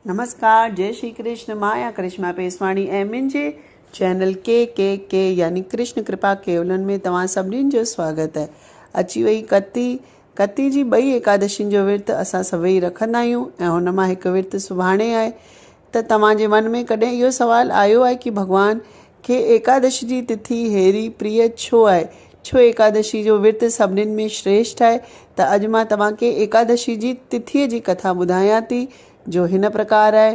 नमस्कार, जय श्री कृष्ण। माया करिश्मा पेसवाणी ऐं मुंहिंजे चैनल के यानी कृष्ण कृपा केवलन में तव्हां सभिनीनि जो स्वागत है। अची वई कती जी 2 एकादशियुनि जो विर्त असां सभई रखंदा आहियूं ऐं हुन मां हिकु विर्त सुभाणे आहे। त तव्हांजे मन में कॾहिं इहो सवाल आयो आहे कि भॻवान खे एकादशी जी तिथि हेरी प्रिय छो आहे? छो एकादशी जो विर्त सभिनीनि में श्रेष्ठ आहे? त अॼु मां तव्हांखे एकादशी जी तिथीअ जी कथा ॿुधायां थी, जो हिन प्रकार आहे।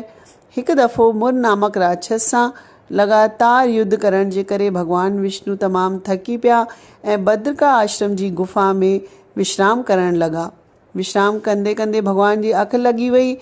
हिकु दफ़ो मुर नामक राक्षस सां लगातार युद्ध करण जे करे भगवान विष्णु तमामु थकी पिया ऐं बद्रिका आश्रम जी गुफ़ा में विश्राम करण लॻा। विश्राम कंदे कंदे भगवान जी अखि लॻी वई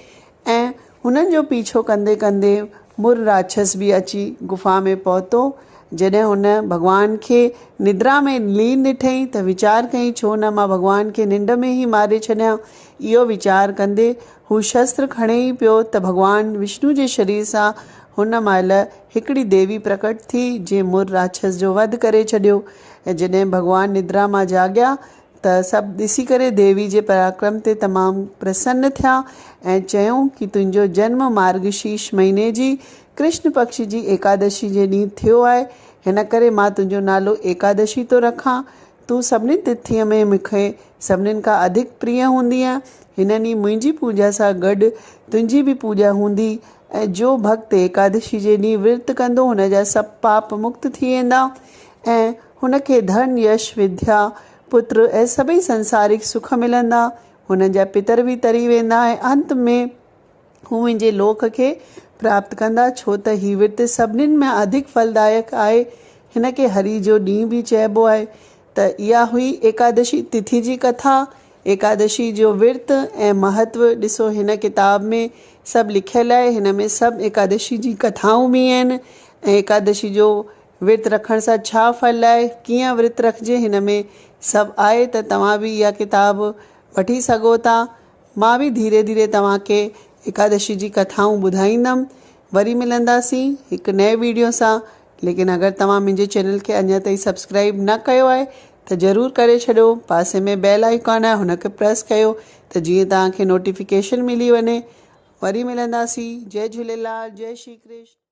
ऐं हुननि जो पीछो कंदे कंदे मुर राक्षस बि अची गुफ़ा में पहुतो। जॾहिं हुन भगवान खे निद्रा में लीन ॾिठईं त वीचार कयईं, छो न मां भगवान खे निंड में ई मारे छॾियां। इहो वीचार कंदे हू शस्त्र खणे ई पियो त भगवान विष्णु जे शरीर सां हुन महिल हिकिड़ी देवी प्रकट थी जंहिं मुर राक्षस जो वध करे छॾियो। ऐं जॾहिं भगवान निद्रा मां जाॻिया त सभु ॾिसी करे देवी जे पराक्रम ते तमामु प्रसन्न थिया ऐं चयूं कि तुंहिंजो जन्म मार्गशीर्ष महीने जी कृष्ण पक्ष जी एकादशी जे ॾींहुं थियो आहे, हिन करे मां तुंहिंजो नालो एकादशी थो रखां। तूं सभिनी तिथीअ में मूंखे सभिनीनि खां अधिक प्रिय हूंदी आहे। हिन ॾींहुं मुंहिंजी पूॼा सां गॾु तुंहिंजी बि पूॼा हूंदी ऐं जो भक्त एकादशी जे ॾींहुं विर्त कंदो हुन जा सभु पाप मुक्त थी वेंदा ऐं हुनखे धन, यश, विद्या, पुत्र ऐं सभई संसारिक सुख मिलंदा। हुन जा पितर बि तरी वेंदा ऐं अंत में हू मुंहिंजे लोक खे प्राप्त कंदा, छो त हीउ विर्त सभिनीनि में अधिक फलदायक आहे। हिन खे हरि जो ॾींहुं बि चइबो आहे। त इहा हुई एकादशी तिथि जी कथा। एकादशी जो विर्त ऐं महत्व ॾिसो, हिन किताब में सभु लिखियलु आहे। हिन में सभु एकादशी जी कथाऊं बि आहिनि ऐं एकादशी जो विर्त रखण सां छा फल आहे, कीअं विर्त रखिजे, हिन में सभु आहे। त तव्हां बि इहा किताब वठी सघो था। मां बि धीरे धीरे तव्हांखे एकादशी जी कथाऊं ॿुधाईंदमि। वरी मिलंदासीं हिकु नए वीडियो सां। लेकिन अगरि तव्हां मुंहिंजे चैनल खे अञा ताईं सब्सक्राइब न कयो आहे त ज़रूरु करे छॾियो। पासे में बेल आइकॉन आहे, हुनखे प्रेस कयो त जीअं तव्हांखे नोटिफिकेशन मिली वञे। वरी मिलंदासीं। जय झूलेलाल, जय श्री कृष्ण।